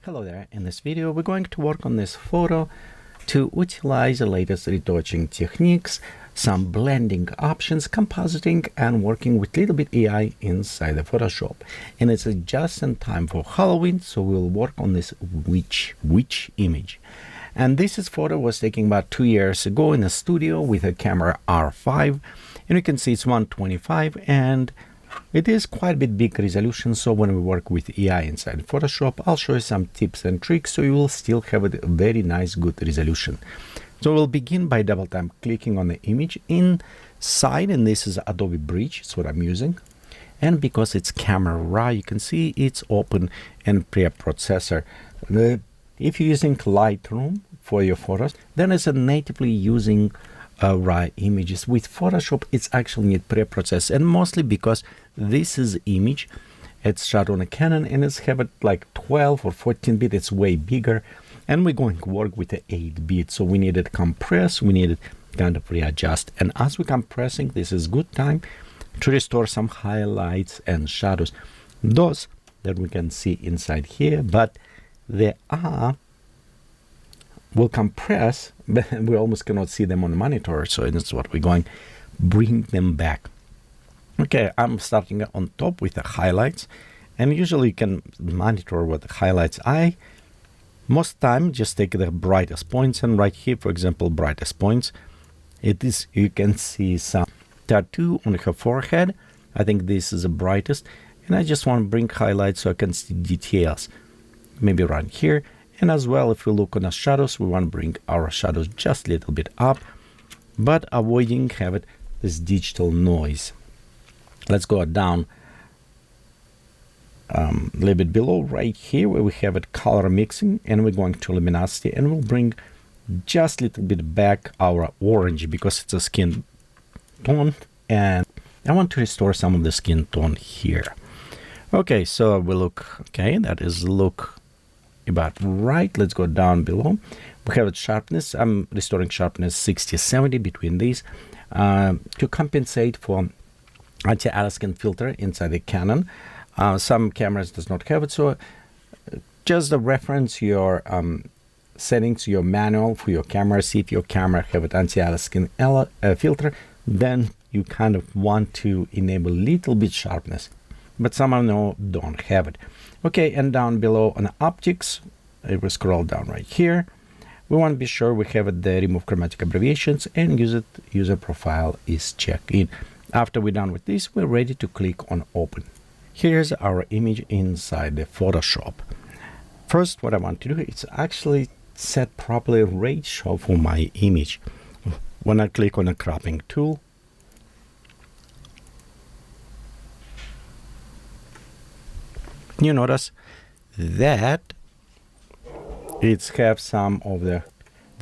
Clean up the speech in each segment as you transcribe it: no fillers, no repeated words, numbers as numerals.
Hello there, in this video we're going to work on this photo to utilize the latest retouching techniques, some blending options, compositing, and working with a little bit AI inside the Photoshop. And it's just in time for Halloween, so we'll work on this witch image. And this photo was taken about 2 years ago in a studio with a camera R5, and you can see it's 125 and it is quite a bit big resolution, so when we work with AI inside Photoshop, I'll show you some tips and tricks so you will still have a very nice, good resolution. So we'll begin by double tap clicking on the image inside, and this is Adobe Bridge, it's what I'm using. And because it's camera raw, you can see it's open and pre-processor. If you're using Lightroom for your photos, then it's natively using raw images. With Photoshop, it's actually need pre-process, and mostly because this is image, it's shot on a Canon and it's have it like 12 or 14 bit, it's way bigger, and we're going to work with the 8-bit, so we need it compress, we need it kind of readjust. And as we're compressing, this is good time to restore some highlights and shadows, those that we can see inside here, but they will compress, but we almost cannot see them on the monitor, so that's what we're going to bring them back. Okay, I'm starting on top with the highlights, and usually you can monitor what the highlights I most time just take the brightest points, and right here, for example, brightest points, it is, you can see some tattoo on her forehead. I think this is the brightest, and I just want to bring highlights so I can see details, maybe right here. And as well, if we look on the shadows, we want to bring our shadows just a little bit up, but avoiding have it this digital noise. Let's go down a little bit below right here where we have it color mixing, and we're going to luminosity, and we'll bring just a little bit back our orange because it's a skin tone, and I want to restore some of the skin tone here. Okay, so we look, okay, that is look about right. Let's go down below. We have it sharpness. I'm restoring sharpness 60-70 between these to compensate for anti-aliasing filter inside the Canon. Some cameras does not have it, so just reference your settings, your manual for your camera. See if your camera have it anti-aliasing filter, then you kind of want to enable a little bit sharpness, but some of them don't have it. Okay, and down below on optics, I will scroll down right here. We want to be sure we have the remove chromatic abbreviations and user profile is checked in. After we're done with this, we're ready to click on open. Here's our image inside the Photoshop. First, what I want to do is actually set properly ratio for my image. When I click on the cropping tool, you notice that it's have some of the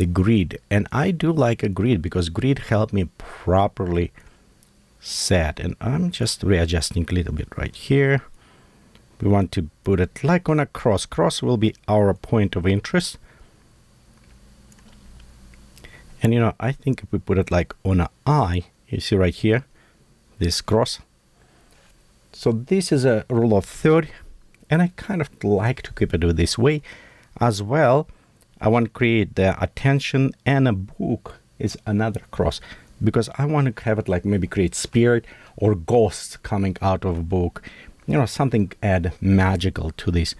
grid, and I do like a grid because grid help me properly set, and I'm just readjusting a little bit right here. We want to put it like on a cross. Cross will be our point of interest, and you know, I think if we put it like on an eye, you see right here this cross, so this is a rule of third, and I kind of like to keep it this way as well. I want to create the attention, and a book is another cross because I want to have it like maybe create spirit or ghosts coming out of a book, you know, something add magical to this.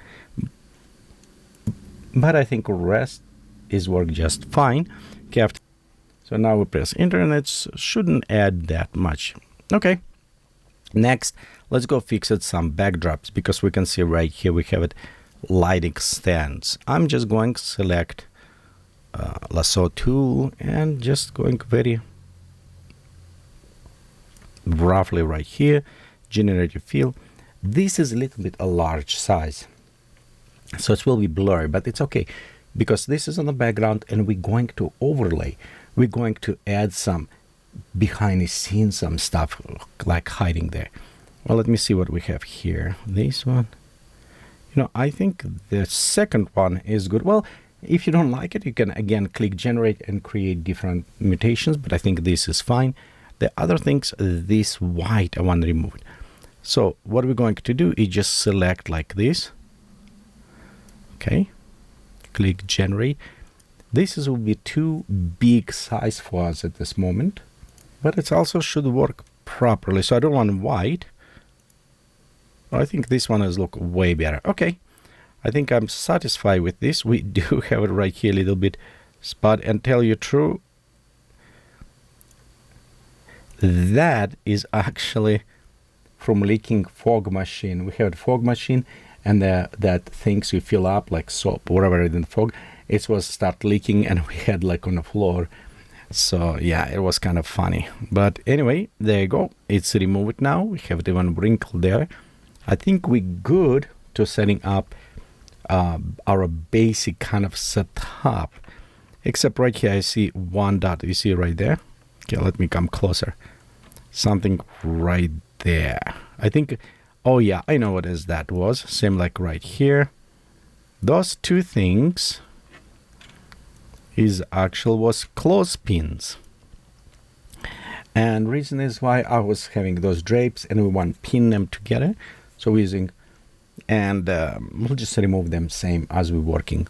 But I think rest is work just fine. Okay, so now we press enter, and it shouldn't add that much. Okay. Next, let's go fix it some backdrops because we can see right here we have it lighting stands. I'm just going to select lasso tool and just going very roughly right here, generate a fill. This is a little bit a large size, so it will be blurry, but it's okay because this is on the background, and we're going to overlay. We're going to add some behind the scenes, some stuff like hiding there. Well, let me see what we have here. This one, you know, I think the second one is good. Well, if you don't like it, you can again click generate and create different mutations, but I think this is fine. The other things, this white, I want to remove it. So what we're going to do is just select like this, Okay, click generate. This will be too big size for us at this moment, but it also should work properly. So I don't want white. I think this one has look way better. Okay, I think I'm satisfied with this. We do have it right here a little bit spot, and tell you true, that is actually from leaking fog machine. We have a fog machine, and that things you fill up like soap, whatever in fog, it was start leaking, and we had like on the floor. So yeah, it was kind of funny. But anyway, there you go. It's removed now. We have the one wrinkle there. I think we're good to setting up our basic kind of setup. Except right here, I see one dot. You see right there? Okay, let me come closer. Something right there. I think, oh yeah, I know what is that was. Same like right here. Those two things was clothespins. And reason is why I was having those drapes and we want to pin them together. So we're using, and we'll just remove them same as we're working.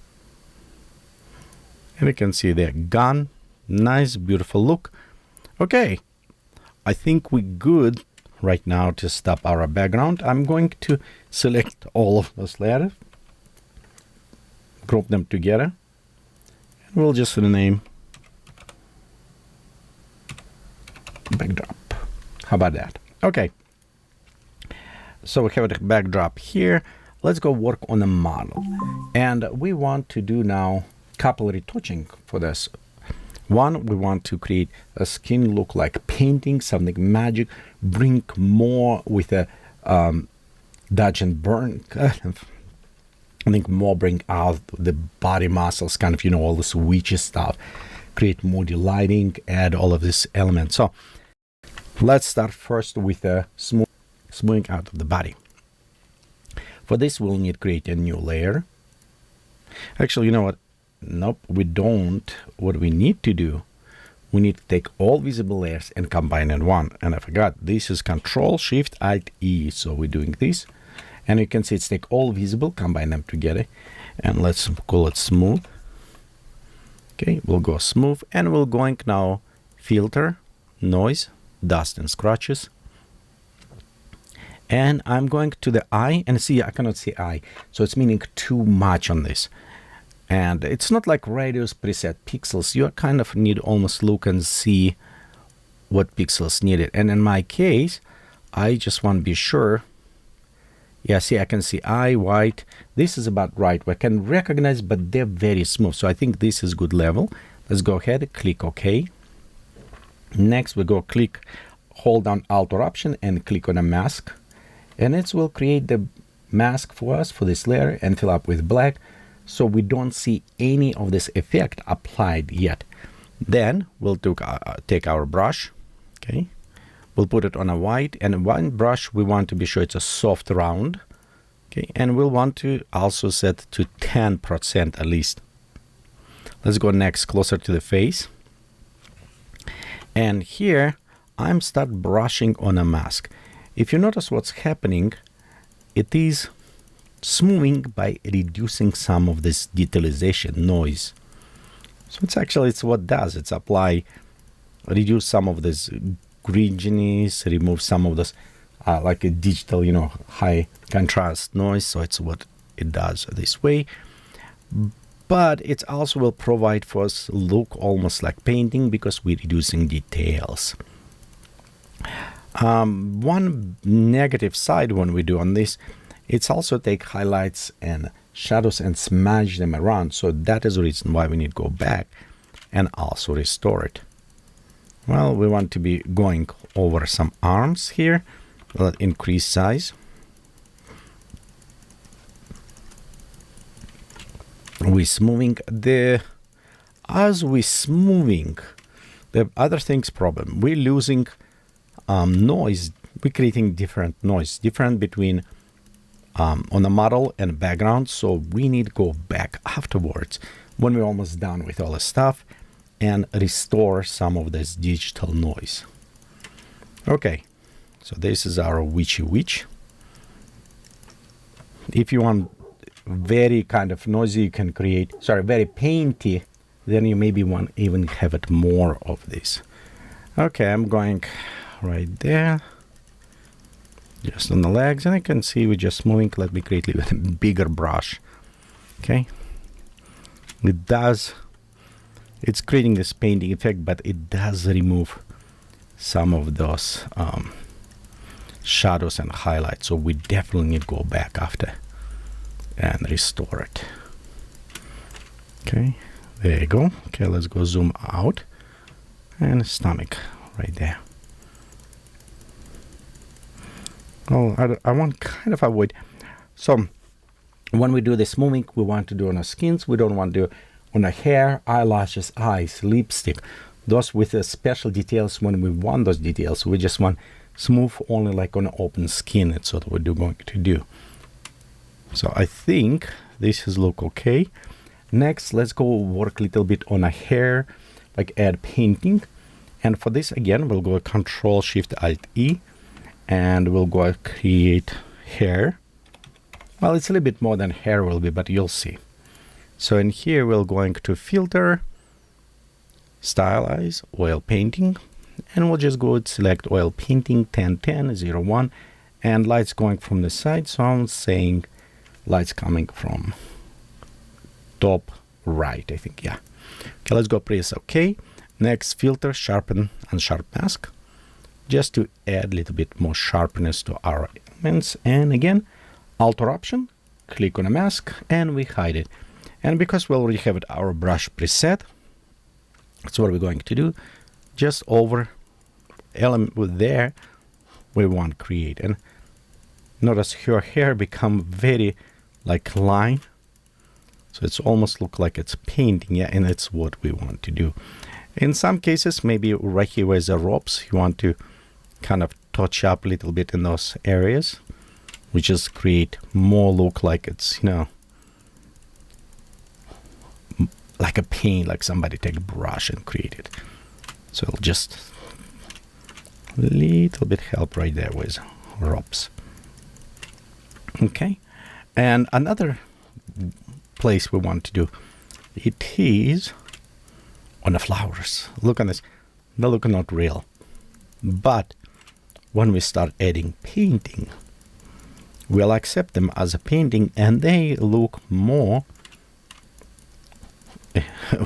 And you can see they're gone. Nice, beautiful look. Okay, I think we're good right now to stop our background. I'm going to select all of those layers, group them together, and we'll just rename backdrop. How about that? Okay, so we have the backdrop here. Let's go work on the model, and we want to do now couple retouching for this. One, we want to create a skin look like painting, something magic, bring more with a dodge and burn kind of. I think more bring out the body muscles, kind of, you know, all this witchy stuff, create moody lighting, add all of this elements. So let's start first with a smoothing out of the body. For this, we'll need to create a new layer. Actually, you know what? Nope, we don't. What we need to do, we need to take all visible layers and combine in one. And I forgot, this is Control Shift Alt E. So we're doing this, and you can see it's take all visible, combine them together, and let's call it smooth. Okay, we'll go smooth, and we're going now filter, noise, dust and scratches. And I'm going to the eye, and see, I cannot see eye, so it's meaning too much on this. And it's not like radius preset pixels. You kind of need almost look and see what pixels needed. And in my case, I just want to be sure. Yeah, see, I can see eye, white. This is about right. I can recognize, but they're very smooth. So I think this is good level. Let's go ahead, click OK. Next, we go click, hold down Alt or Option and click on a mask. And it will create the mask for us for this layer and fill up with black. So we don't see any of this effect applied yet. Then we'll take our brush, okay, we'll put it on a white, and one brush we want to be sure it's a soft round, okay, and we'll want to also set to 10% at least. Let's go next closer to the face, and here I'm start brushing on a mask. If you notice what's happening, it is smoothing by reducing some of this detalization noise. So it's what it does. It's reduce some of this greenness, remove some of this like a digital, you know, high contrast noise. So it's what it does this way. But it also will provide for us look almost like painting because we're reducing details. One negative side when we do on this, it's also take highlights and shadows and smash them around. So that is the reason why we need to go back and also restore it. Well, we want to be going over some arms here. Let's increase size. We're smoothing as we're smoothing, the other thing's problem. We're losing noise. We're creating different noise, different between on the model and background. So we need to go back afterwards when we're almost done with all the stuff and restore some of this digital noise. Okay, so this is our witchy witch. If you want very kind of noisy, you can create, sorry, very painty, then you maybe want even have it more of this. Okay, I'm going right there, just on the legs, and I can see we're just moving. Let me create a bigger brush. Okay, it's creating this painting effect, but it does remove some of those shadows and highlights, so we definitely need to go back after and restore it. Okay, there you go. Okay, let's go zoom out, and stomach right there. Oh, I want kind of avoid, so when we do this moving, we want to do on our skins. We don't want to do on our hair, eyelashes, eyes, lipstick, those with the special details. When we want those details, we just want smooth, only like on open skin. That's what we're going to do. So I think this is look okay. Next, let's go work a little bit on a hair, like add painting. And for this, again, we'll go Control Shift Alt E, and we'll go create hair. Well, it's a little bit more than hair will be, but you'll see. So in here, we're going to filter, stylize, oil painting, and we'll just go select oil painting 1010 01, and lights going from the side. So I'm saying lights coming from top right, I think. Yeah. Okay, let's go press OK. Next, filter, sharpen, unsharp mask, just to add a little bit more sharpness to our elements. And again, Alter option, click on a mask, and we hide it. And because we already have our brush preset, that's what we're going to do. Just over element with there, we want to create. And notice her hair become very like line. So it's almost look like it's painting, yeah, and that's what we want to do. In some cases, maybe right here where the ropes, you want to kind of touch up a little bit in those areas, which just create more look like it's, you know, like a paint, like somebody take a brush and create it. So it'll just a little bit help right there with ropes. Okay, and another place we want to do it is on the flowers. Look on this, they look not real, but when we start adding painting, we'll accept them as a painting, and they look more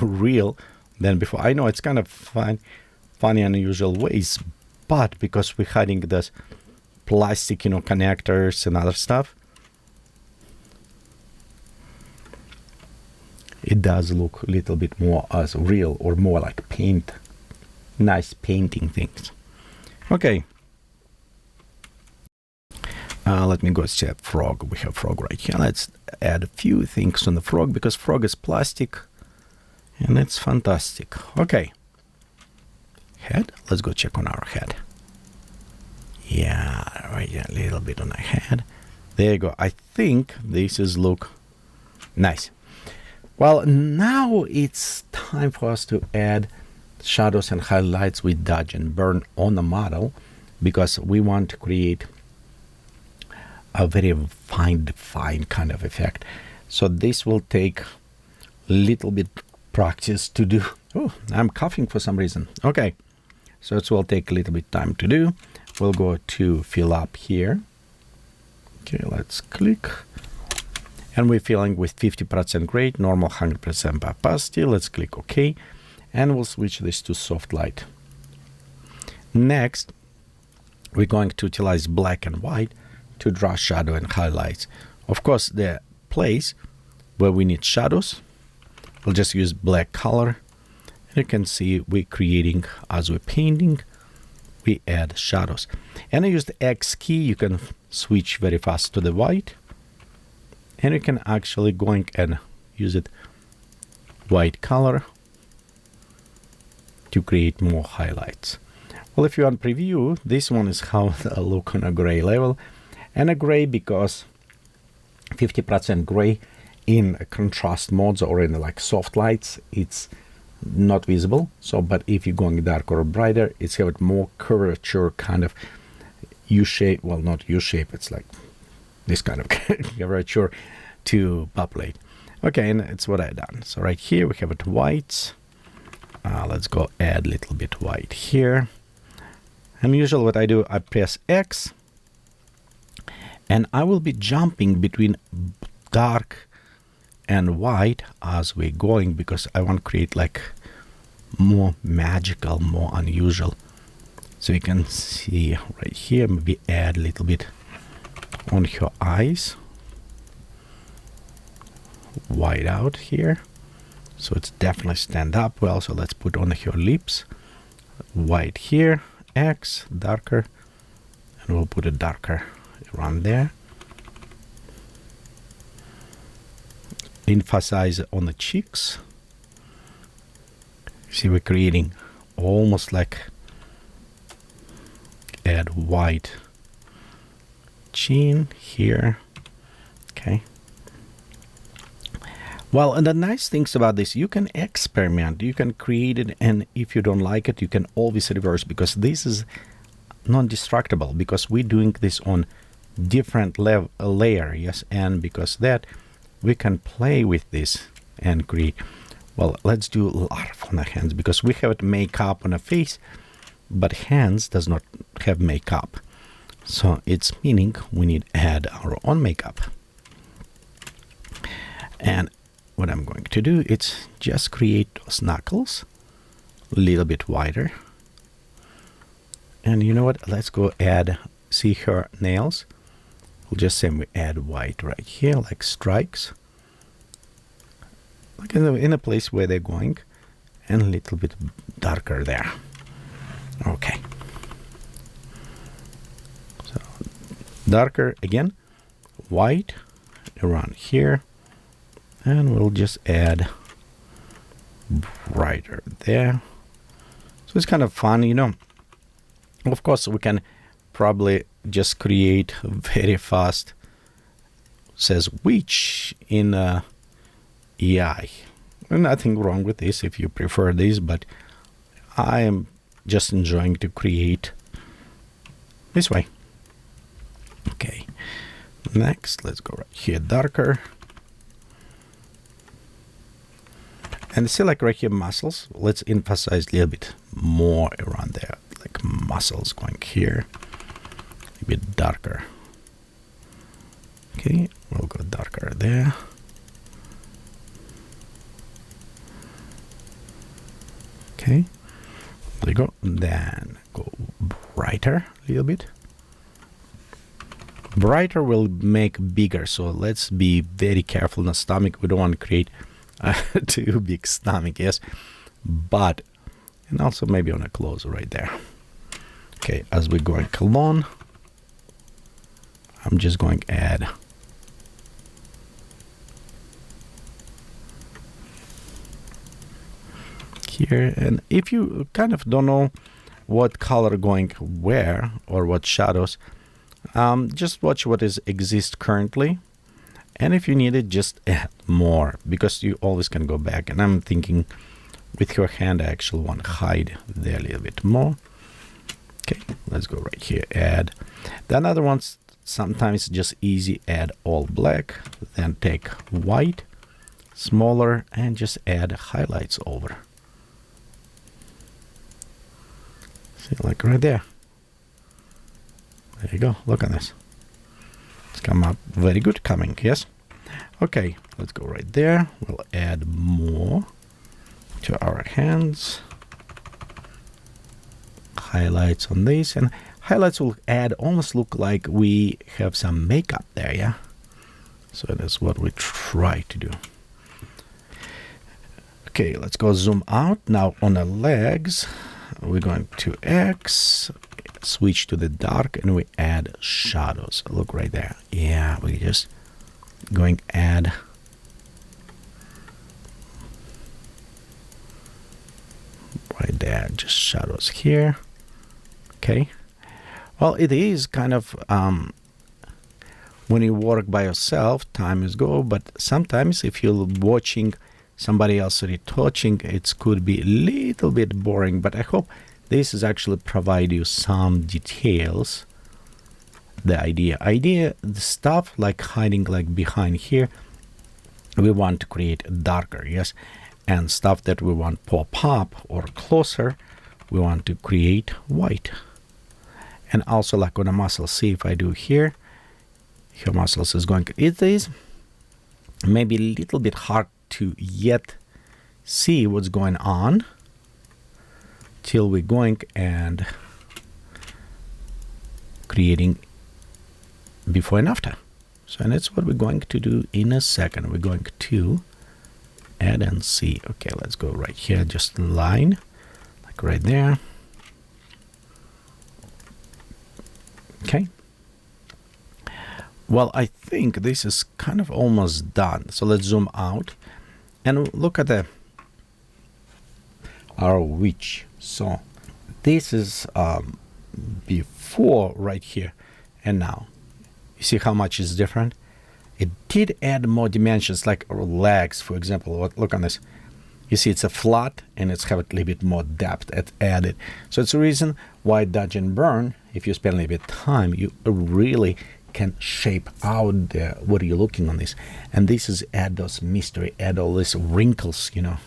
real than before. I know it's kind of funny, unusual ways, but because we're hiding this plastic, you know, connectors and other stuff, it does look a little bit more as real, or more like paint, nice painting things. Okay. Let me go check frog. We have frog right here. Let's add a few things on the frog, because frog is plastic and it's fantastic. Okay. Head. Let's go check on our head. Yeah, right here, a little bit on our head. There you go. I think this is look nice. Well, now it's time for us to add shadows and highlights with dodge and burn on the model, because we want to create a very fine defined kind of effect. So this will take a little bit practice to do. Oh, I'm coughing for some reason. Okay, so it will take a little bit time to do. We'll go to fill up here. Okay, let's click. And we're filling with 50% gray, normal 100% opacity. Let's click OK. And we'll switch this to soft light. Next, we're going to utilize black and white to draw shadow and highlights. Of course, the place where we need shadows, we'll just use black color. And you can see we're creating, as we're painting, we add shadows. And I use the X key. You can switch very fast to the white. And you can actually go and use it white color to create more highlights. Well, if you want preview, this one is how they look on a gray level. And a gray because 50% gray in contrast modes or in like soft lights, it's not visible. So, but if you're going darker or brighter, it's got more curvature kind of U-shape. Well, not U-shape. It's like this kind of curvature to populate. Okay, and it's what I've done. So right here we have it white. Let's go add a little bit white here. And usually what I do, I press X, and I will be jumping between dark and white as we're going, because I want to create like more magical, more unusual. So you can see right here, maybe add a little bit on her eyes, white out here, so it's definitely stand up well. So let's put on her lips, white here, X, darker, and we'll put it darker around there. Emphasize on the cheeks. See, we're creating almost like, add white chin here. Okay. Well, and the nice things about this, you can experiment, you can create it, and if you don't like it, you can always reverse, because this is non-destructible, because we're doing this on different layer, yes, and because that we can play with this and create. Well, let's do a lot on the hands, because we have makeup on a face, but hands does not have makeup. So it's meaning we need to add our own makeup. And what I'm going to do, it's just create those knuckles a little bit wider. And you know what? Let's go add, see her nails. We'll just say we add white right here, like strikes. Like in a place where they're going, and a little bit darker there. Okay. So darker again, white around here, and we'll just add brighter there. So it's kind of fun, you know. Of course, we can probably just create very fast, says which in AI. Nothing wrong with this if you prefer this, but I am just enjoying to create this way. Okay, next let's go right here, darker, and see, like right here, muscles. Let's emphasize a little bit more around there, like muscles going here, a bit darker. Okay, we'll go darker there. Okay, there you go. Then go brighter a little bit. Brighter will make bigger, so let's be very careful in the stomach. We don't want to create too big stomach, yes, but, and also maybe on a close right there. Okay, as we're going along, I'm just going to add here. And if you kind of don't know what color going where or what shadows, just watch what is exist currently, and if you need it, just add more, because you always can go back. And I'm thinking with your hand, I actually want to hide there a little bit more. Okay, let's go right here, add the another ones. Sometimes just easy, add all black, then take white, smaller, and just add highlights over. See, like right there. There you go. Look at this. It's come up very good coming, yes? Okay, let's go right there. We'll add more to our hands. Highlights on this, and highlights will add, almost look like we have some makeup there, yeah? So that's what we try to do. Okay, let's go zoom out. Now on the legs, we're going to X, switch to the dark, and we add shadows. Look right there. Yeah, we just going add right there, just shadows here. Okay, well, it is kind of when you work by yourself, time is go, but sometimes if you're watching somebody else retouching, it could be a little bit boring, but I hope this is actually provide you some details. The idea, the stuff like hiding like behind here, we want to create darker, yes, and stuff that we want pop up or closer, we want to create white. And also like on a muscle, see if I do here, your muscles is going, it is maybe a little bit hard to yet see what's going on till we're going and creating before and after. So, and that's what we're going to do in a second. We're going to add and see. Okay, let's go right here, just line, like right there. Okay. Well, I think this is kind of almost done. So let's zoom out and look at our witch. So this is before right here and now. You see how much is different? It did add more dimensions, like legs, for example. Look on this. You see it's a flat and it's have a little bit more depth added. So it's a reason why Dodge and Burn, if you spend a little bit of time, you really can shape out what are you looking on this. And this is add those mystery, add all these wrinkles, you know,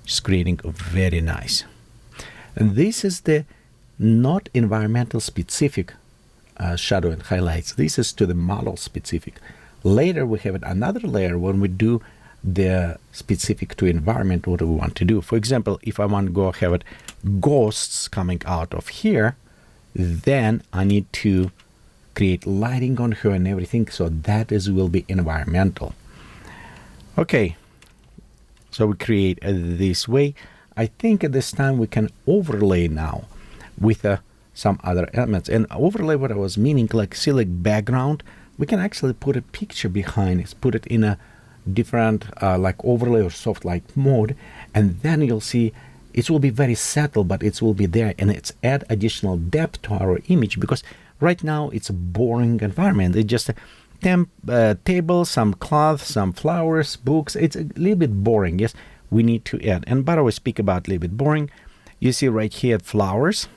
just creating very nice. And this is the not environmental specific shadow and highlights. This is to the model specific. Later we have another layer when we do the specific to environment, what do we want to do. For example, if I want to go have it ghosts coming out of here, then I need to create lighting on her and everything, so that will be environmental. Okay, so we create this way. I think at this time we can overlay now with some other elements. And overlay, what I was meaning, like see like background, we can actually put a picture behind it, put it in a different like overlay or soft light mode, and then you'll see it will be very subtle, but it will be there, and it's add additional depth to our image, because right now it's a boring environment. It's just a table, some cloth, some flowers, books. It's a little bit boring. Yes, we need to add. And by the way, speak about a little bit boring. You see right here flowers.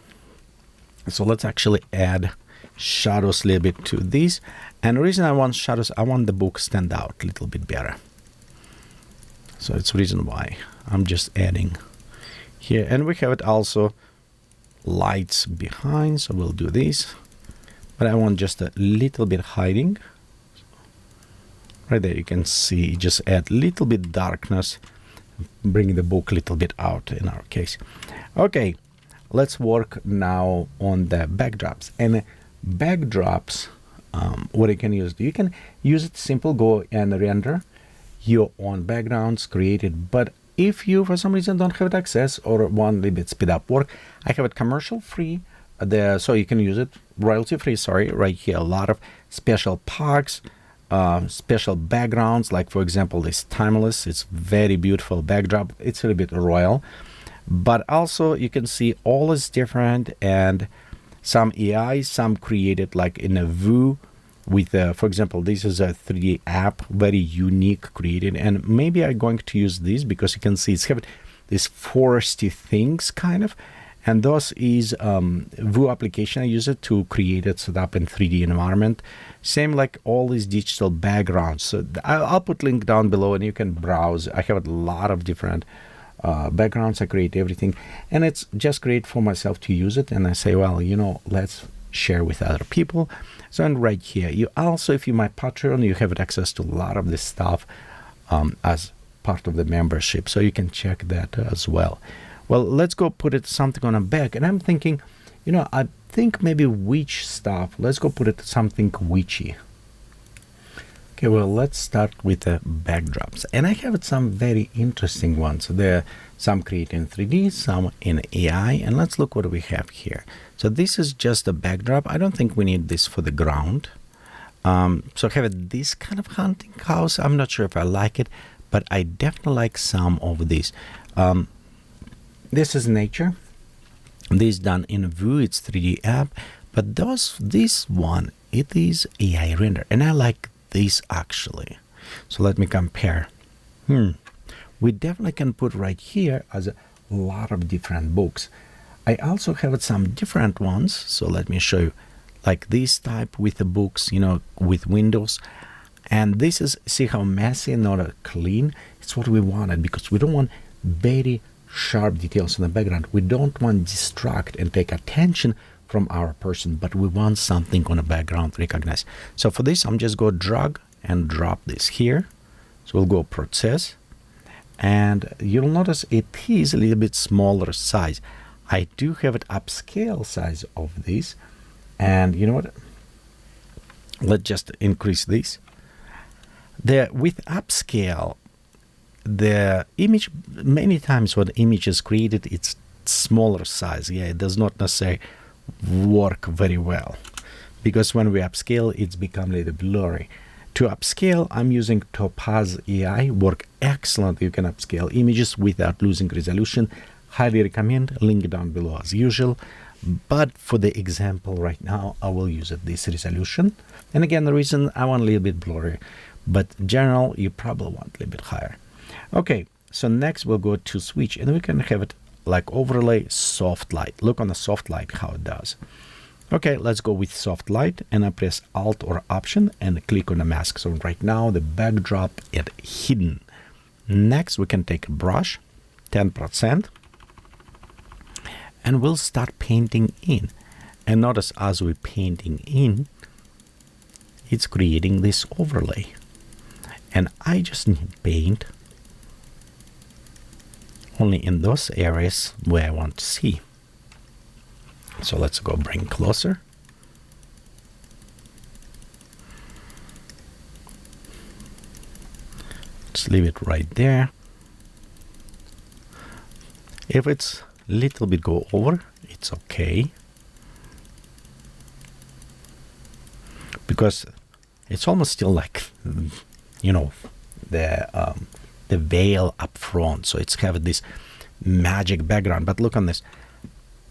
So let's actually add shadows a little bit to these. And the reason I want shadows, I want the book stand out a little bit better. So it's the reason why I'm just adding here. And we have it also lights behind. So we'll do this. But I want just a little bit hiding. Right there you can see, just add a little bit darkness, bring the book a little bit out in our case. Okay, let's work now on the backdrops. And backdrops, what you can use it simple, go and render your own backgrounds created. But if you for some reason don't have access or want a little bit speed up work, I have it commercial free there, so you can use it royalty free, sorry, right here. A lot of special packs, special backgrounds, like for example this timeless, it's very beautiful backdrop. It's a little bit royal, but also you can see all is different, and some AI, some created like in a Vue with for example, this is a 3D app, very unique created, and maybe I'm going to use this because you can see it's have this foresty things kind of. And those is Vue application. I use it to create it, set up in 3D environment. Same like all these digital backgrounds. So I'll put link down below and you can browse. I have a lot of different backgrounds. I create everything. And it's just great for myself to use it. And I say, well, you know, let's share with other people. So and right here, you also, if you're my Patreon, you have access to a lot of this stuff as part of the membership. So you can check that as well. Well, let's go put it something on a back. And I'm thinking, you know, I think maybe witch stuff. Let's go put it something witchy. Okay, well, let's start with the backdrops. And I have some very interesting ones. There are some created in 3D, some in AI. And let's look what we have here. So this is just a backdrop. I don't think we need this for the ground. So I have this kind of hunting house. I'm not sure if I like it, but I definitely like some of these. This is nature. This is done in Vue. It's 3D app. But this one, it is AI render. And I like this actually. So let me compare. We definitely can put right here as a lot of different books. I also have some different ones. So let me show you. Like this type with the books, you know, with windows. And this is, see how messy, not clean? It's what we wanted, because we don't want very sharp details in the background. We don't want to distract and take attention from our person, but we want something on the background recognized. So for this, I'm just go drag and drop this here. So we'll go process, and you'll notice it is a little bit smaller size. I do have an upscale size of this, and you know what? Let's just increase this. With upscale, the image, many times when the image is created, it's smaller size. Yeah, it does not necessarily work very well, because when we upscale, it's become a little blurry. To upscale, I'm using Topaz AI, work excellent. You can upscale images without losing resolution. Highly recommend, link down below as usual. But for the example right now, I will use this resolution. And again, the reason I want a little bit blurry, but general, you probably want a little bit higher. Okay, so next we'll go to switch, and we can have it like overlay soft light. Look on the soft light how it does. Okay, let's go with soft light, and I press Alt or Option and click on the mask. So right now the backdrop is hidden. Next we can take a brush, 10%, and we'll start painting in. And notice as we're painting in, it's creating this overlay. And I just need paint only in those areas where I want to see. So let's go bring closer. Let's leave it right there. If it's a little bit go over, it's okay, because it's almost still like, you know, the veil up front, so it's have this magic background. But look on this,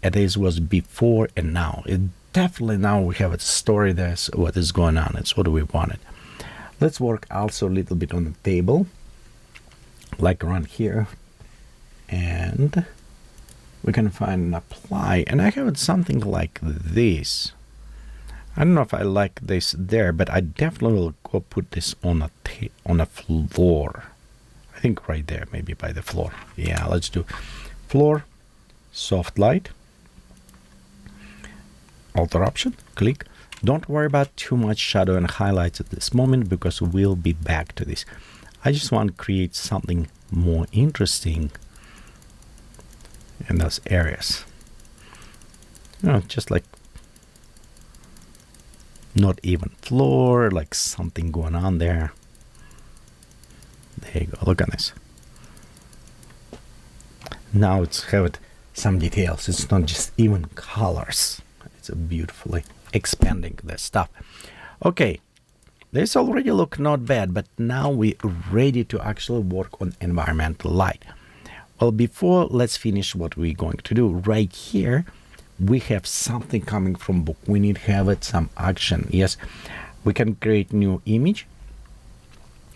it was before and now. It definitely now we have a story. There's what is going on. It's what we wanted. Let's work also a little bit on the table, like around here, and we can find and apply. And I have something like this. I don't know if I like this there, but I definitely will go put this on a floor. I think right there, maybe by the floor. Yeah, let's do floor, soft light, Alter Option, click. Don't worry about too much shadow and highlights at this moment, because we'll be back to this. I just want to create something more interesting in those areas. You know, just like not even floor, like something going on there. There you go. Look at this. Now it's have some details. It's not just even colors. It's beautifully expanding the stuff. Okay, this already look not bad, but now we're ready to actually work on environmental light. Well, before, let's finish what we're going to do. Right here, we have something coming from book. We need to have it some action. Yes, we can create new image.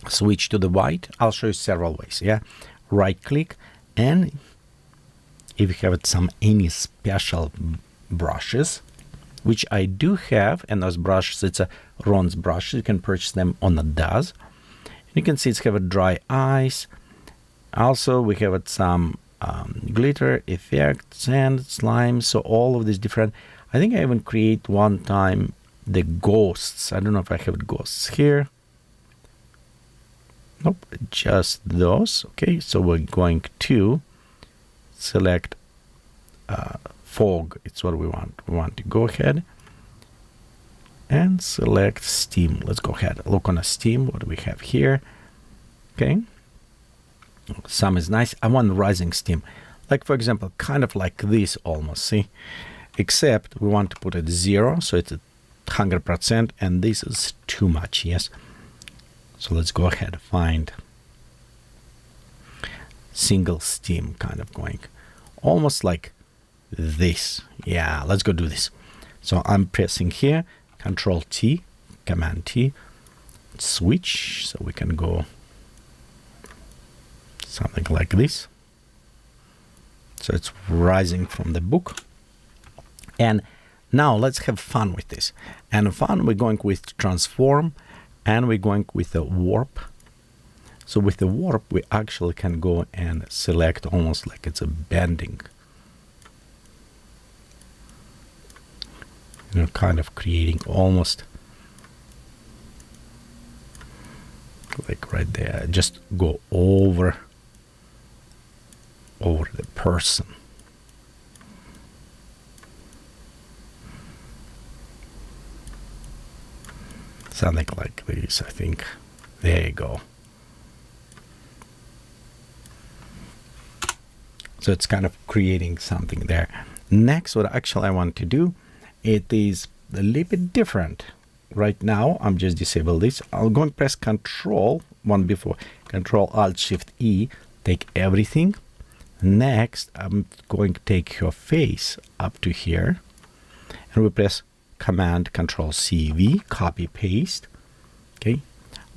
Switch to the white. I'll show you several ways. Yeah, right click, and if you have any special brushes, which I do have, and those brushes, it's a Ron's brush. You can purchase them on the Dall-e. You can see it's have a dry ice. Also, we have some glitter effect, sand, slime. So all of these different. I think I even create one time the ghosts. I don't know if I have ghosts here. Nope, just those. Okay, so we're going to select fog. It's what we want. We want to go ahead and select steam. Let's go ahead, look on a steam, what do we have here. Okay, some is nice. I want rising steam, like for example, kind of like this almost, see, except we want to put it 0, so it's 100%, and this is too much. Yes, so let's go ahead, find single steam, kind of going almost like this. Yeah, let's go do this. So I'm pressing here, Control T, Command T, switch, so we can go something like this. So it's rising from the book. And now let's have fun with this. And fun, we're going with transform, and we're going with the warp. So with the warp, we actually can go and select almost like it's a bending, you know, kind of creating almost like right there, just go over the person. Something like this, I think. There you go. So it's kind of creating something there. Next, what actually I want to do, it is a little bit different. Right now, I'm just disable this. I'll go and press Control, one before, Control Alt Shift E, take everything. Next, I'm going to take your face up to here, and we press Command Control C V, copy paste. Okay,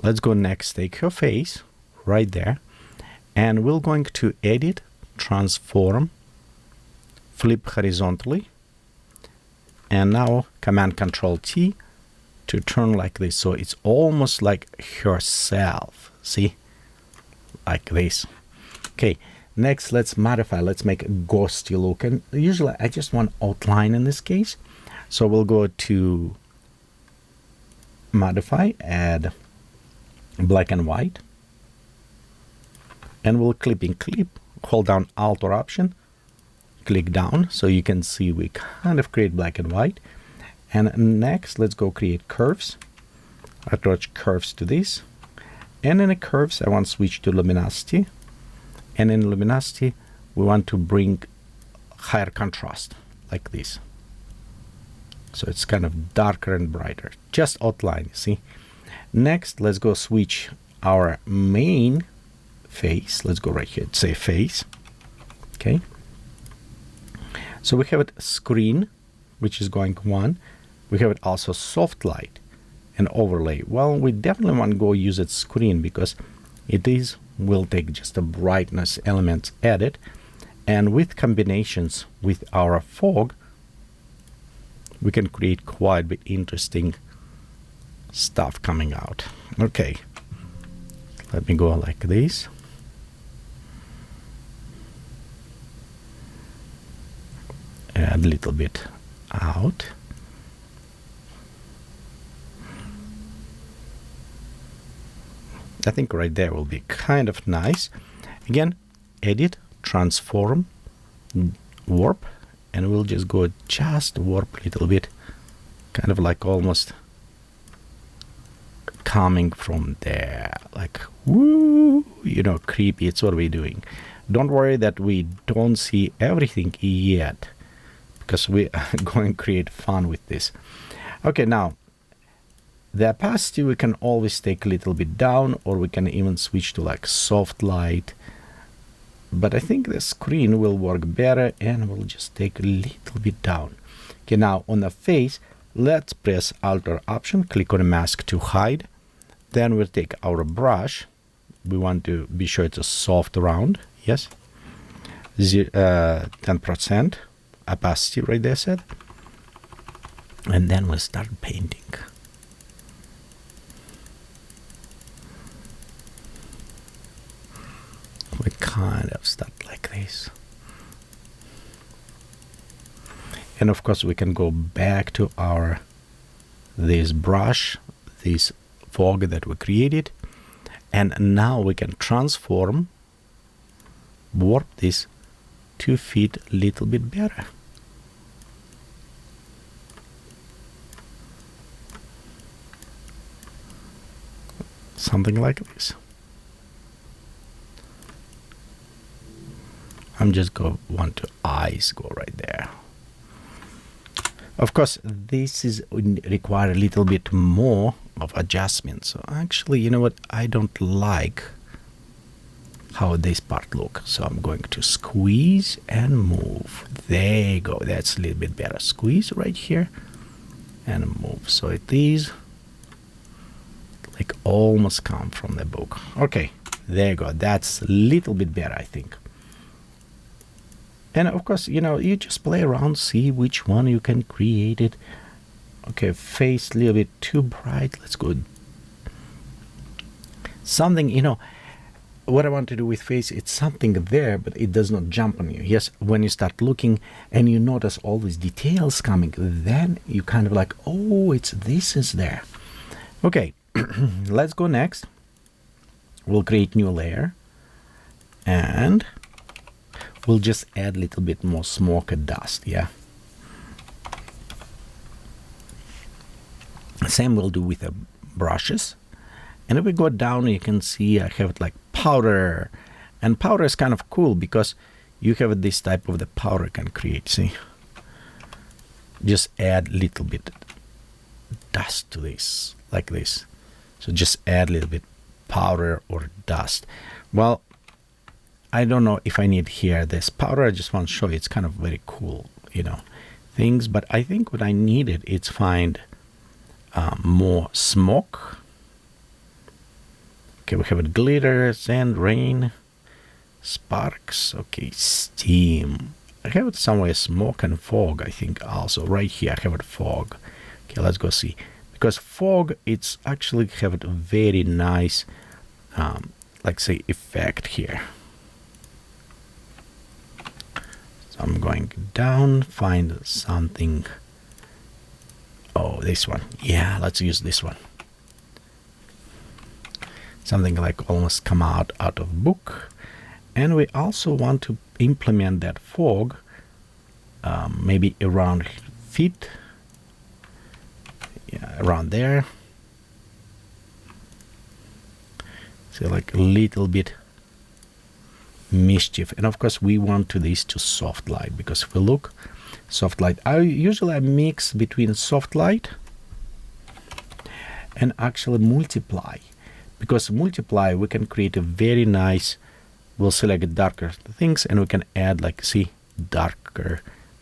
let's go next, take your face right there, and we're going to edit, transform, flip horizontally, and now Command Control T to turn like this, so it's almost like herself. See, like this. Okay, next let's modify, let's make a ghosty look, and usually I just want outline in this case. So we'll go to modify, add black and white, and we'll clip in clip, hold down Alt or Option, click down, so you can see we kind of create black and white. And next, let's go create curves. Attach curves to this, and in the curves I want to switch to luminosity, and in luminosity we want to bring higher contrast like this. So it's kind of darker and brighter, just outline, see. Next, let's go switch our main face. Let's go right here, say face. Okay. So we have it screen, which is going one. We have it also soft light and overlay. Well, we definitely want to go use it screen because it will take just a brightness elements added, and with combinations with our fog, we can create quite a bit interesting stuff coming out. Okay, let me go like this. Add a little bit out. I think right there will be kind of nice. Again, edit, transform, warp, and we'll just go just warp a little bit, kind of like almost coming from there, like woo, you know, creepy. It's what we're doing. Don't worry that we don't see everything yet, because we are going to create fun with this. Okay, now the opacity we can always take a little bit down, or we can even switch to like soft light. But I think the screen will work better, and we'll just take a little bit down. Okay, now on the face, let's press Alt or Option, click on a mask to hide. Then we'll take our brush. We want to be sure it's a soft round. Yes. 10% opacity right there said. And then we'll start painting. We kind of start like this. And of course we can go back to this brush, this fog that we created, and now we can transform, warp this to fit a little bit better. Something like this. I'm just want to eyes go right there. Of course, this is require a little bit more of adjustment. So actually, you know what? I don't like how this part look. So I'm going to squeeze and move. There you go. That's a little bit better. Squeeze right here and move. So it is like almost come from the book. Okay, there you go. That's a little bit better, I think. And of course, you know, you just play around, see which one you can create it. Okay, face a little bit too bright. Let's go something, what I want to do with face, it's something there, but it does not jump on you. Yes, when you start looking and you notice all these details coming, then you kind of like, oh, this is there. Okay, let's go next. We'll create new layer and we'll just add a little bit more smoke and dust. Yeah. Same we'll do with the brushes. And if we go down, you can see I have it like powder. And powder is kind of cool because you have this type of the powder can create. See? Just add a little bit dust to this, like this. So just add a little bit powder or dust. Well, I don't know if I need here this powder. I just want to show you it's kind of very cool, things. But I think what I needed is find more smoke. Okay, we have it glitter, sand, rain, sparks. Okay, steam. I have it somewhere, smoke and fog, I think also. Right here, I have it fog. Okay, let's go see. Because fog, it's actually have a very nice, like say, effect here. So I'm going down, find something. Oh, this one. Yeah, let's use this one. Something like almost come out of book. And we also want to implement that fog maybe around feet. Yeah, around there. So like a little bit mischief. And of course we want this to soft light, because if we look soft light, I usually mix between soft light and actually multiply, because multiply we can create a very nice, we'll select darker things and we can add like, see, darker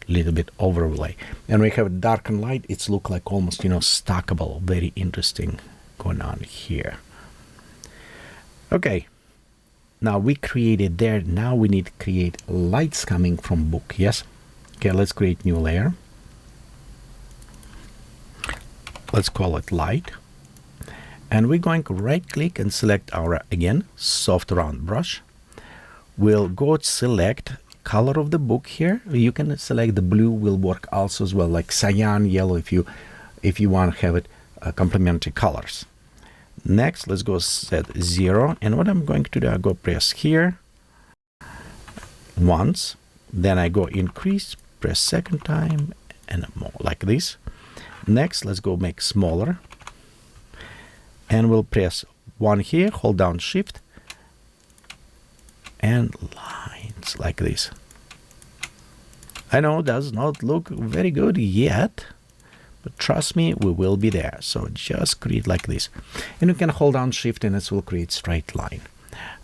little bit overlay, and we have dark and light. It's look like almost stackable. Very interesting going on here. Okay, now we created there. Now we need to create lights coming from book. Yes. Okay, let's create new layer. Let's call it light, and we're going to right click and select our, again, soft round brush. We'll go select color of the book here. You can select the blue, will work also as well, like cyan, yellow, if you want to have it complementary colors. Next, let's go set 0, and what I'm going to do, I go press here once, then I go increase, press second time, and more like this. Next, let's go make smaller, and we'll press 1 here, hold down shift, and lines like this. I know it does not look very good yet, but trust me, we will be there. So just create like this, and you can hold down shift and it will create straight line.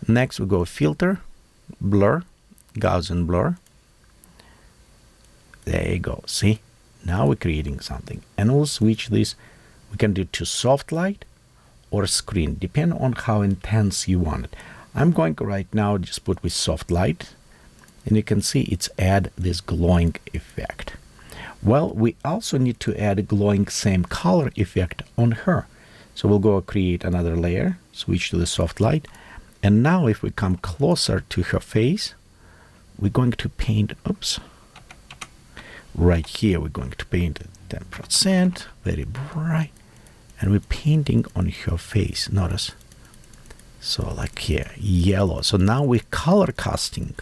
Next we go filter, blur, Gaussian blur. There you go. See, now we're creating something, and we'll switch this. We can do to soft light or screen, depend on how intense you want it. I'm going to right now just put with soft light, and you can see it's add this glowing effect. Well, we also need to add a glowing same color effect on her. So we'll go create another layer, switch to the soft light, and now if we come closer to her face, we're going to paint, oops, right here we're going to paint 10%, very bright, and we're painting on her face, notice. So like here, yellow. So now we're color casting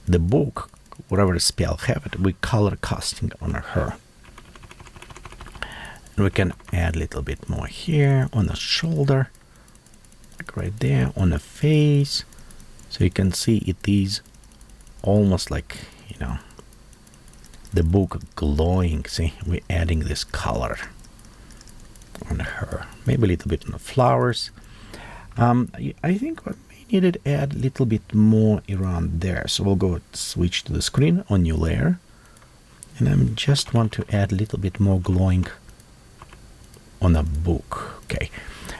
the book, whatever spell have it, we color casting on her. And we can add a little bit more here on the shoulder, like right there, on the face. So you can see it is almost like, the book glowing. See, we're adding this color on her. Maybe a little bit on the flowers. I think what we needed to add a little bit more around there. So we'll go switch to the screen on new layer, and I just want to add a little bit more glowing on a book. Okay,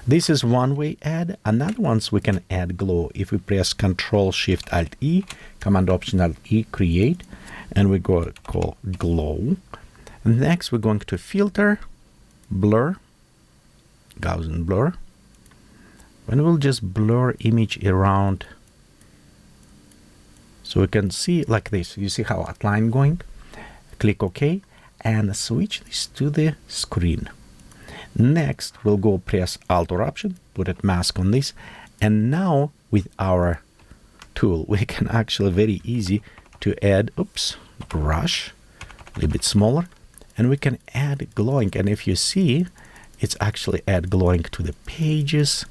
this is one way add. Another ones we can add glow if we press Control Shift Alt E, Command Option Alt E, create, and we go call glow. Next we're going to filter, blur, Gaussian blur. And we'll just blur image around so we can see like this. You see how outline going? Click OK and switch this to the screen. Next, we'll go press Alt or Option, put a mask on this, and now with our tool, we can actually very easy to add, brush, a little bit smaller, and we can add glowing. And if you see, it's actually add glowing to the pages,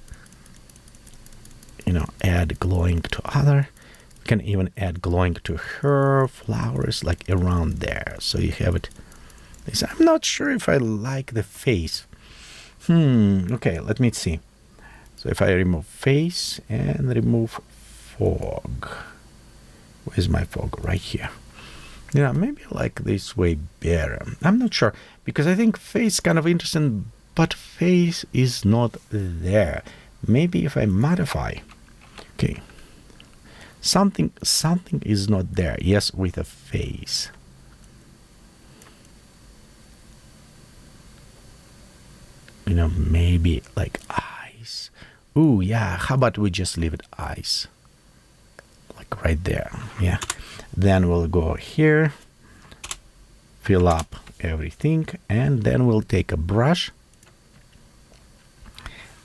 add glowing to other. You can even add glowing to her flowers, like around there. So you have it. I'm not sure if I like the face. Okay, let me see. So if I remove face and remove fog, where's my fog? Right here. Maybe I like this way better. I'm not sure, because I think face kind of interesting, but face is not there. Maybe if I modify, okay, something is not there. Yes, with a face. Maybe like eyes. Ooh, yeah. How about we just leave it eyes? Like right there. Yeah. Then we'll go here, fill up everything, and then we'll take a brush.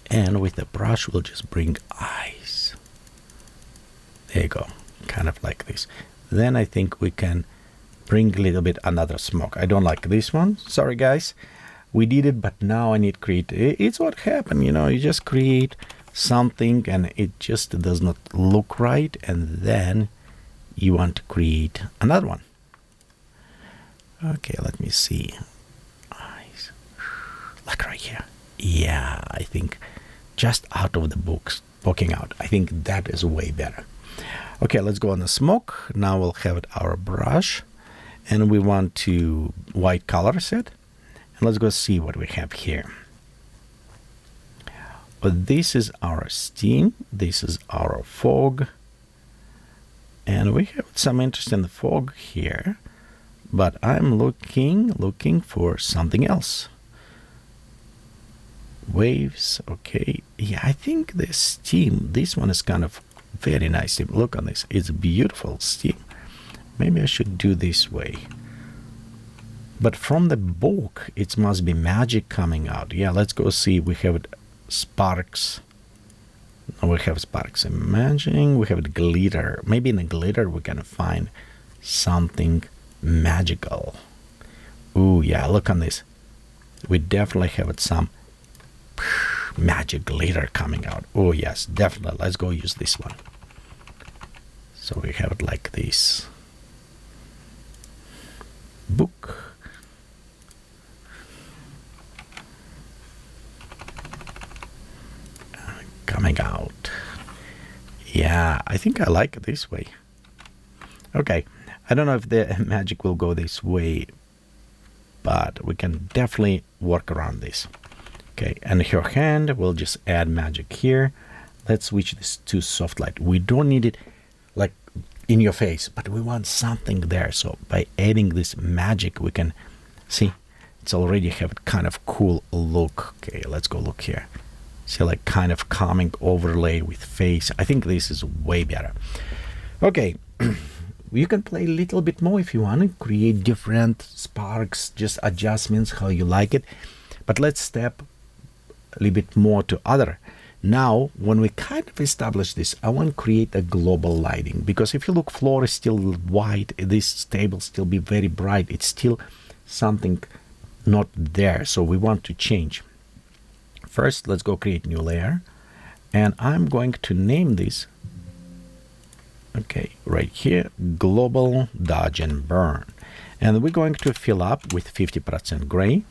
And with the brush, we'll just bring eyes. There you go. Kind of like this. Then I think we can bring a little bit another smoke. I don't like this one. Sorry, guys. We did it, but now I need to create. It's what happened, you just create something and it just does not look right, and then you want to create another one. Okay, let me see. Eyes, like right here. Yeah, I think just out of the books, poking out. I think that is way better. Okay, let's go on the smoke. Now we'll have it our brush, and we want to white color set. Let's go see what we have here. But this is our steam. This is our fog. And we have some interesting fog here. But I'm looking for something else. Waves. Okay. Yeah, I think the steam, this one is kind of very nice. Look on this. It's beautiful steam. Maybe I should do this way. But from the book, it must be magic coming out. Yeah, let's go see. We have sparks. No, we have sparks. Imagine we have glitter. Maybe in the glitter we can find something magical. Ooh, yeah, look on this. We definitely have some magic glitter coming out. Oh, yes, definitely. Let's go use this one. So we have it like this. Book. Coming out. Yeah, I think I like it this way. Okay, I don't know if the magic will go this way, but we can definitely work around this. Okay, and her hand, we'll just add magic here. Let's switch this to soft light. We don't need it like in your face, but we want something there. So by adding this magic, we can see it's already have a kind of cool look. Okay, let's go look here. See, like kind of calming overlay with face. I think this is way better. Okay, you can play a little bit more if you want to create different sparks, just adjustments, how you like it. But let's step a little bit more to other. Now, when we kind of establish this, I want to create a global lighting, because if you look, floor is still white, this table still be very bright. It's still something not there. So we want to change. First, let's go create new layer, and I'm going to name this, okay, right here, global dodge and burn. And we're going to fill up with 50% gray.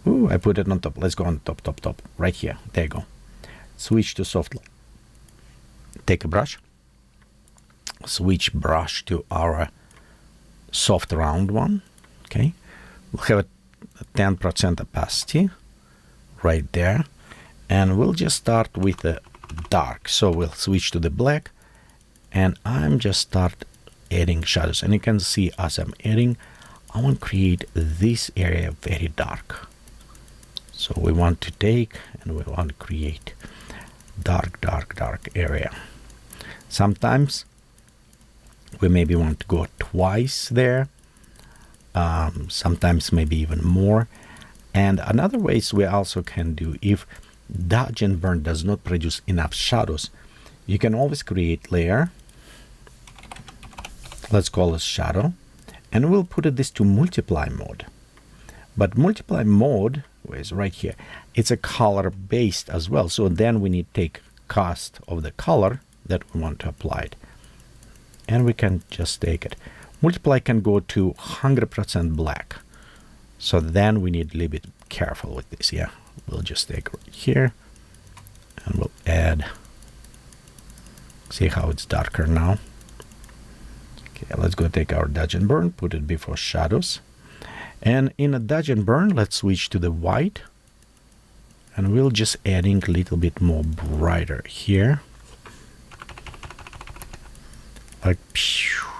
Ooh, I put it on top. Let's go on top, right here. There you go. Switch to soft light. Take a brush, switch brush to our soft round one. Okay, we'll have a 10% opacity right there, and we'll just start with the dark. So we'll switch to the black, and I'm just start adding shadows. And you can see as I'm adding, I want to create this area very dark. So we want to take and we want to create dark, dark, dark area. Sometimes we maybe want to go twice there. Sometimes maybe even more. And another ways we also can do, if dodge and burn does not produce enough shadows, you can always create layer. Let's call it shadow, and we'll put this to multiply mode. But multiply mode is right here. It's a color based as well. So then we need to take cost of the color that we want to apply it. And we can just take it. Multiply can go to 100% black. So then we need a little bit careful with this. Yeah, we'll just take right here and we'll add. See how it's darker now. Okay, let's go take our dodge and burn, put it before shadows. And in a dodge and burn, let's switch to the white. And we'll just adding a little bit more brighter here. Like,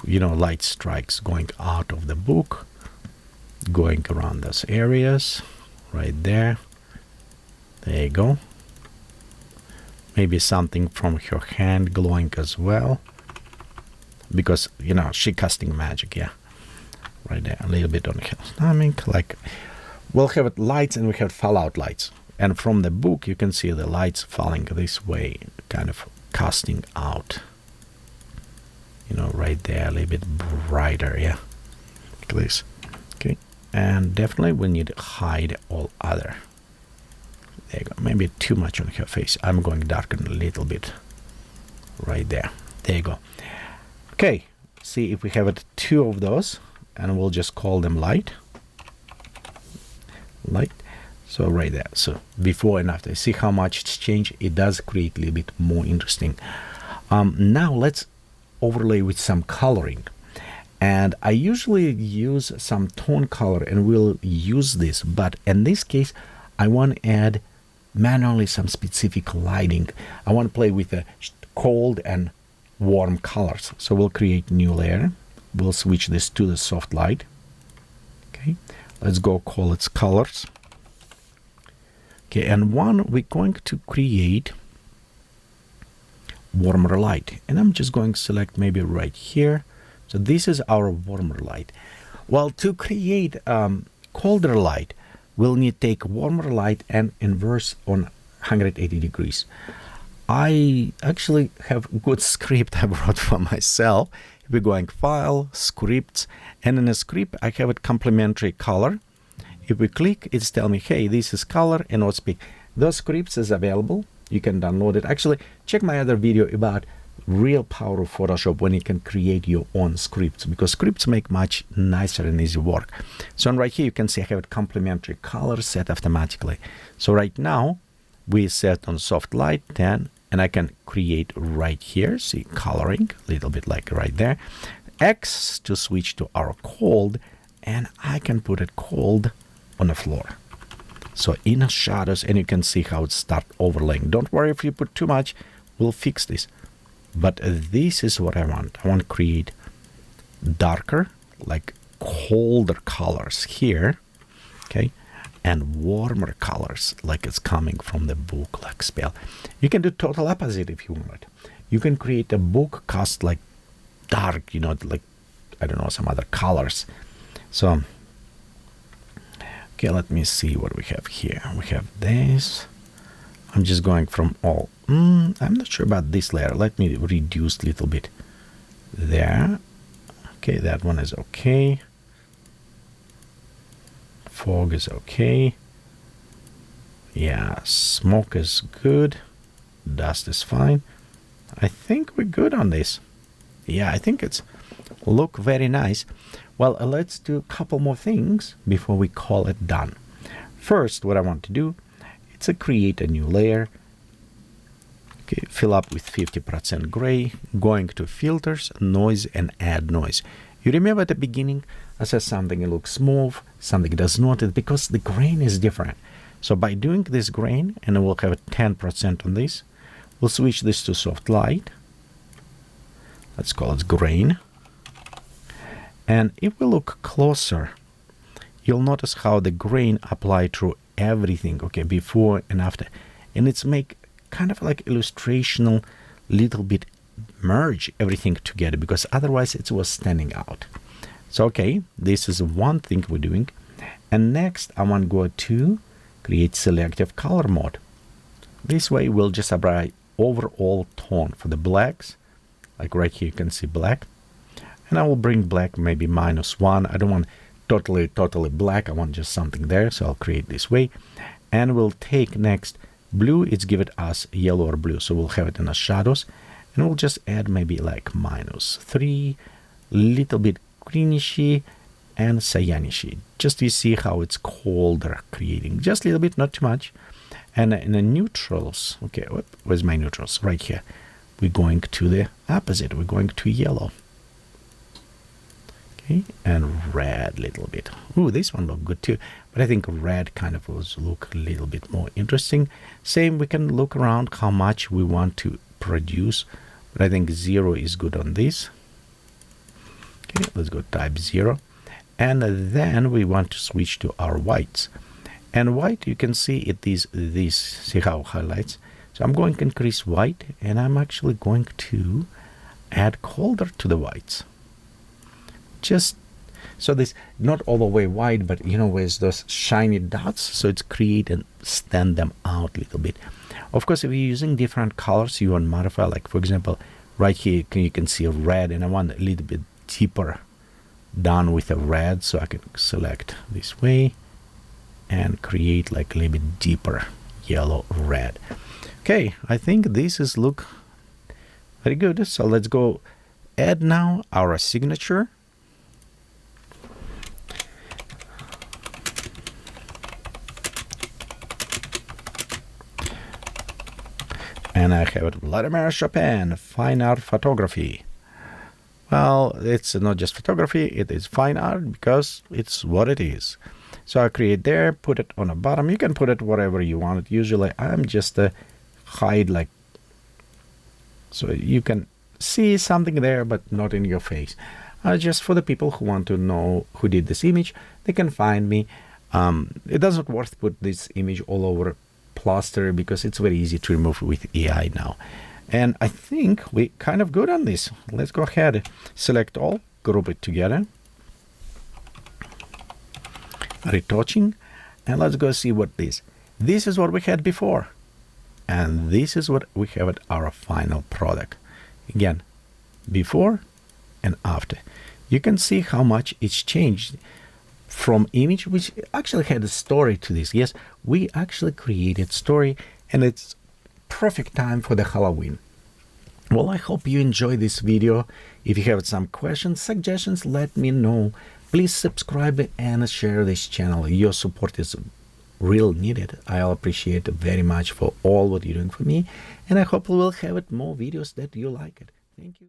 you know, light strikes going out of the book, going around those areas, right there. There you go. Maybe something from her hand glowing as well. Because, you know, she casting magic, yeah. Right there, a little bit on her stomach. Like, we'll have it lights and we have fallout lights. And from the book, you can see the lights falling this way, kind of casting out. You know, right there, a little bit brighter, yeah. Like this. Okay. And definitely we need to hide all other. There you go. Maybe too much on her face. I'm going to darken a little bit. Right there. There you go. Okay. See if we have it, two of those. And we'll just call them light. Light. So right there. So before and after. See how much it's changed? It does create a little bit more interesting. Now let's overlay with some coloring. And I usually use some tone color and we'll use this. But in this case, I want to add manually some specific lighting. I want to play with the cold and warm colors. So we'll create new layer. We'll switch this to the soft light. Okay, let's go call its colors. Okay, and one we're going to create warmer light, and I'm just going to select maybe right here. So this is our warmer light. Well, to create colder light, we'll need to take warmer light and inverse on 180 degrees. I actually have a good script I brought for myself. We're going File, Scripts, and in a script I have a complementary color. If we click, it's telling me, hey, this is color and not speak. Those scripts is available. You can download it. Actually, check my other video about real power of Photoshop when you can create your own scripts, because scripts make much nicer and easy work. So right here, you can see I have a complementary color set automatically. So right now, we set on soft light 10, and I can create right here, see coloring, a little bit like right there. X to switch to our cold, and I can put it cold on the floor. So in the shadows, and you can see how it start overlaying. Don't worry if you put too much, we'll fix this. But this is what I want. I want to create darker, like colder colors here, okay? And warmer colors, like it's coming from the book, like spell. You can do total opposite if you want. You can create a book cast like dark, you know, like, I don't know, some other colors. So, okay, let me see what we have here. We have this. I'm just going from all. I'm not sure about this layer. Let me reduce a little bit there. Okay, that one is okay. Fog is okay. Yeah, smoke is good. Dust is fine. I think we're good on this. Yeah, I think it's look very nice. Well, let's do a couple more things before we call it done. First, what I want to do, it's to create a new layer. Okay, fill up with 50% gray, going to filters, noise, and add noise. You remember at the beginning, I said something looks smooth, something does not, because the grain is different. So by doing this grain, and we'll have 10% on this, we'll switch this to soft light. Let's call it grain. And if we look closer, you'll notice how the grain apply through everything, okay, before and after. And it's make kind of like illustrational, little bit merge everything together, because otherwise it was standing out. So okay, this is one thing we're doing. And next I want to go to create selective color mode. This way we'll just apply overall tone for the blacks, like right here you can see black, and I will bring black maybe -1. I don't want totally black, I want just something there, so I'll create this way. And we'll take next blue, it's give it us yellow or blue, so we'll have it in the shadows, and we'll just add maybe like -3, little bit greenish and cyanish, just to see how it's colder creating, just a little bit, not too much. And in the neutrals, okay, where's my neutrals? Right here. We're going to the opposite, we're going to yellow. Okay, and red a little bit. Ooh, this one looked good too, but I think red kind of was look a little bit more interesting. Same, we can look around how much we want to produce, but I think 0 is good on this. Okay, let's go type 0. And then we want to switch to our whites. And white, you can see it is this, see how it highlights. So I'm going to increase white, and I'm actually going to add color to the whites. Just so this not all the way white, but you know, with those shiny dots, so it's create and stand them out a little bit. Of course, if you're using different colors, you want to modify, like for example, right here you can see red, and I want a little bit deeper done with a red, so I can select this way and create like a little bit deeper yellow red. Okay, I think this is look very good. So let's go add now our signature. And I have it, Vladimir Chopine, fine art photography. Well, it's not just photography, it is fine art because it's what it is. So I create there, put it on the bottom. You can put it wherever you want it. Usually I'm just hide like, so you can see something there, but not in your face. Just for the people who want to know who did this image, they can find me. It doesn't worth to put this image all over plaster because it's very easy to remove with AI now. And I think we kind of good on this. Let's go ahead, select all, group it together, retouching, and let's go see what this is what we had before, and this is what we have at our final product. Again, before and after. You can see how much it's changed from image, which actually had a story to this. Yes, we actually created story, and it's perfect time for the Halloween. Well, I hope you enjoyed this video. If you have some questions, suggestions, let me know. Please subscribe and share this channel. Your support is real needed. I'll appreciate it very much for all what you're doing for me, and I hope we'll have more videos that you like it. Thank you.